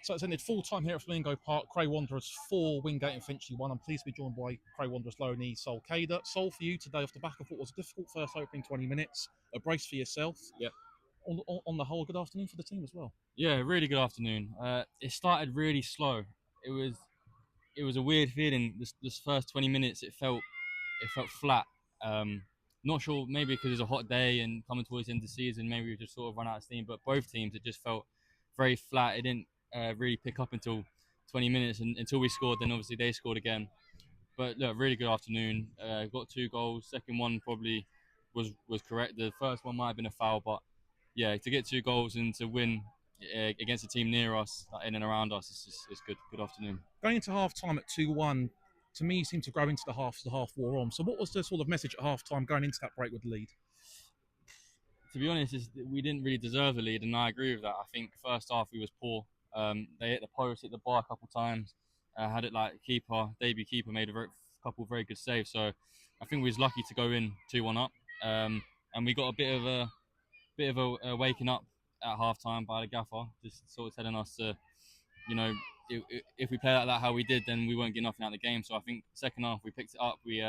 So it's ended full time here at Flamingo Park. Cray Wanderers 4, Wingate and Finchley 1. I'm pleased to be joined by Cray Wanderers loanee Soul Kader. Soul, for you today off the back of what was a difficult first opening 20 minutes, a brace for yourself. Yep. On the whole, good afternoon for the team as well. Yeah, really good afternoon. It started really slow. It was a weird feeling. This first 20 minutes, it felt flat. Not sure, maybe because it's a hot day and coming towards the end of the season, maybe we just sort of run out of steam. But both teams, it just felt very flat. It didn't really pick up until 20 minutes and until we scored. Then obviously they scored again. But look, really good afternoon. Got 2 goals. Second one probably was correct. The first one might have been a foul, but yeah, to get 2 goals and to win against a team near us, in and around us, it's good. Good afternoon. Going into half time at 2-1, to me, seemed to grow into the half as the half wore on. So, what was the sort of message at half time going into that break with the lead? To be honest, we didn't really deserve the lead, and I agree with that. I think first half we was poor. They hit the post, hit the bar a couple times. Had it like debut keeper made a couple very good saves. So I think we was lucky to go in 2-1 up, and we got a bit of a waking up at half time by the gaffer, just sort of telling us to, if we play like that how we did, then we won't get nothing out of the game. So I think second half we picked it up. We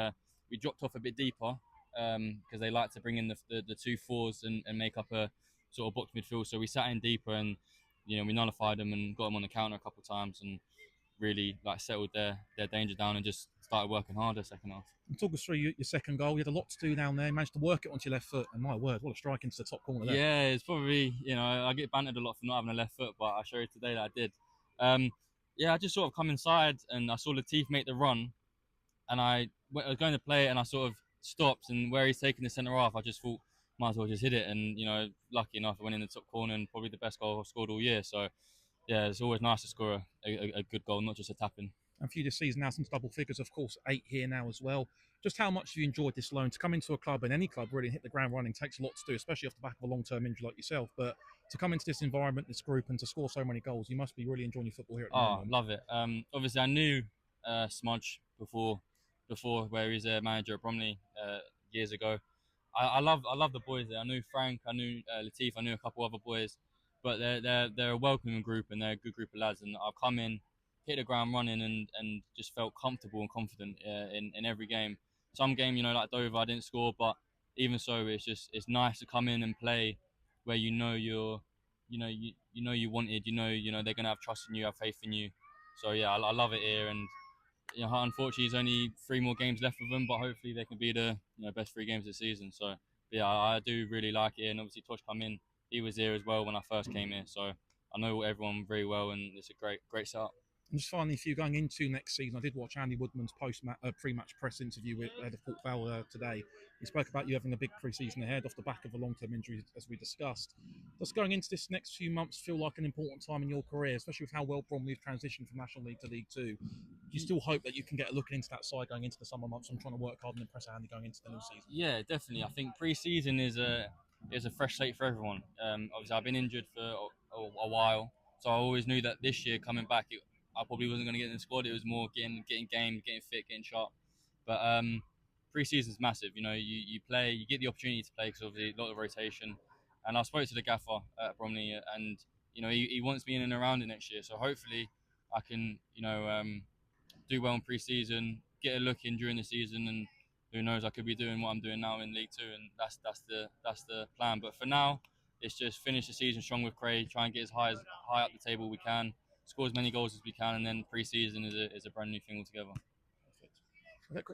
dropped off a bit deeper because they like to bring in the 2 fours and make up a sort of box midfield. So we sat in deeper and we nullified them and got them on the counter a couple of times and really settled their danger down and just started working harder second half. And talk us through your second goal. You had a lot to do down there. You managed to work it onto your left foot, and my word, what a strike into the top corner there. Yeah, it's probably, I get bantered a lot for not having a left foot, but I showed you today that I did. I just sort of come inside and I saw Latif make the run, and I was going to play it and I sort of stopped, and where he's taking the centre half, I just thought might as well just hit it, and lucky enough I went in the top corner and probably the best goal I've scored all year. So yeah, it's always nice to score a good goal, not just a tap-in. And for you this season now, some double figures, of course, 8 here now as well. Just how much have you enjoyed this loan? To come into a club, and any club really, and hit the ground running takes a lot to do, especially off the back of a long-term injury like yourself. But to come into this environment, this group, and to score so many goals, you must be really enjoying your football here at the moment. Love it. Obviously, I knew Smudge before where he's a manager at Bromley years ago. I love the boys there. I knew Frank, I knew Latif, I knew a couple other boys, but they're a welcoming group and they're a good group of lads. And I've come in, hit the ground running, and just felt comfortable and confident in every game. Some game, like Dover, I didn't score, but even so, it's nice to come in and play where you wanted, they're gonna have trust in you, have faith in you. So yeah, I love it here, and unfortunately, there's only 3 more games left of them, but hopefully they can be the best 3 games of the season. So yeah, I do really like it, and obviously Tosh come in, he was here as well when I first came here, so I know everyone very well, and it's a great setup. And just finally, for you going into next season, I did watch Andy Woodman's pre-match press interview with head of Port Vale today. He spoke about you having a big pre-season ahead off the back of a long-term injury, as we discussed. Does going into this next few months feel like an important time in your career, especially with how well Bromley have transitioned from National League to League Two? Do you still hope that you can get a look into that side going into the summer months and trying to work hard and impress Andy going into the new season? Yeah, definitely. I think pre-season is a fresh slate for everyone. Obviously, I've been injured for a while, so I always knew that this year coming back, I probably wasn't going to get in the squad. It was more getting game, getting fit, getting sharp. But pre-season is massive. You play, you get the opportunity to play because obviously a lot of rotation. And I spoke to the gaffer at Bromley, and he wants me in and around it next year. So hopefully I can do well in pre-season, get a look in during the season, and who knows, I could be doing what I'm doing now in League Two, and that's the plan. But for now, it's just finish the season strong with Cray, try and get as high up the table we can, score as many goals as we can, and then pre-season is a brand new thing altogether.